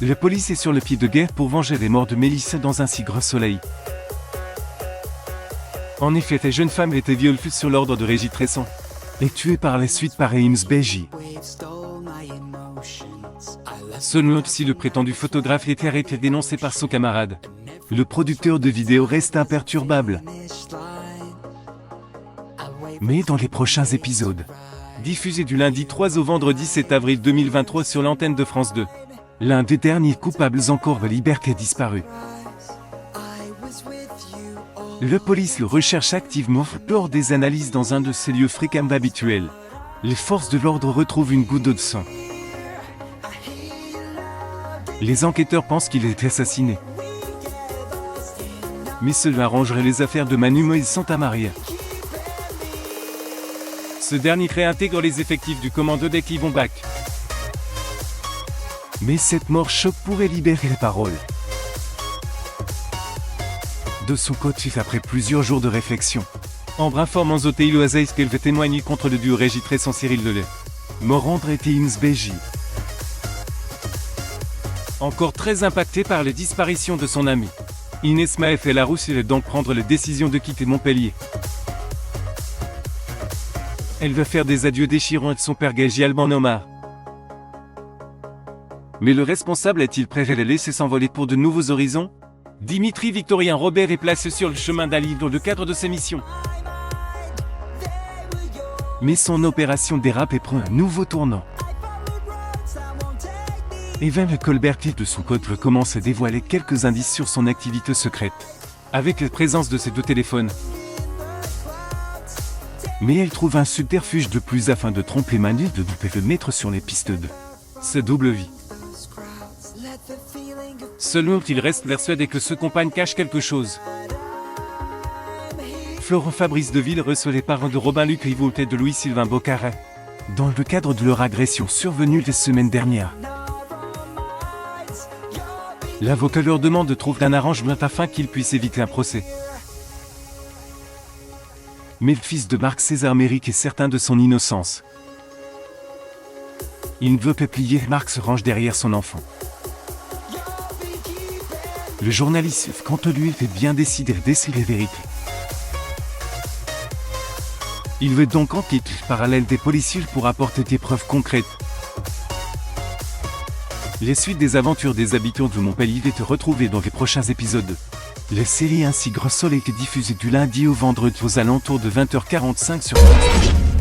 La police est sur le pied de guerre pour venger les morts de Mélissa dans un si gros soleil. En effet, cette jeune femme était violée sur l'ordre de Régis Tresson et tuée par la suite par James Beji. Selon si le prétendu photographe était arrêté et dénoncé par son camarade, le producteur de vidéo reste imperturbable. Mais dans les prochains épisodes, diffusés du lundi 3 au vendredi 7 avril 2023 sur l'antenne de France 2, l'un des derniers coupables encore de liberté a disparu. La police le recherche activement lors des analyses dans un de ses lieux fréquemment habituels. Les forces de l'ordre retrouvent une goutte d'eau de sang. Les enquêteurs pensent qu'il a été assassiné. Mais cela arrangerait les affaires de Manu Moïse Santamaria. Ce dernier réintègre les effectifs du commando des Clivonbac. Mais cette mort choc pourrait libérer les paroles. De son côté, après plusieurs jours de réflexion, Ambre informe en Zotéilo Azaïs qu'elle veut témoigner contre le duo Régis Tresson Cyril Delay. Mort André James Beji. Encore très impactée par les disparitions de son ami, Inès Maef et Larousse va donc prendre la décision de quitter Montpellier. Elle va faire des adieux déchirants avec son père Gaji Alban Omar. Mais le responsable est-il prêt à la laisser s'envoler pour de nouveaux horizons? Dimitri Victorien Robert est placé sur le chemin d'un livre dans le cadre de ses missions. Mais son opération dérape et prend un nouveau tournant. Evan Colbert, de son côté, commence à dévoiler quelques indices sur son activité secrète, avec la présence de ses deux téléphones. Mais elle trouve un subterfuge de plus afin de tromper Manu de le mettre sur les pistes de sa double vie. Selon il reste persuadé que ce compagne cache quelque chose. Florent Fabrice Deville reçoit les parents de Robin Luc Rivaud et de Louis-Sylvain Bocaret, dans le cadre de leur agression survenue la semaine dernière. L'avocat leur demande de trouver un arrangement afin qu'ils puissent éviter un procès. Mais le fils de Marc César Méric est certain de son innocence. Il ne veut pas plier, Marc se range derrière son enfant. Le journaliste, quant à lui, est bien décidé à déceler la vérité. Il veut donc enquêter parallèle des policiers pour apporter des preuves concrètes. Les suites des aventures des habitants de Montpellier est retrouvées dans les prochains épisodes. La série Ainsi Gros Soleil est diffusée du lundi au vendredi aux alentours de 20h45 sur France 2.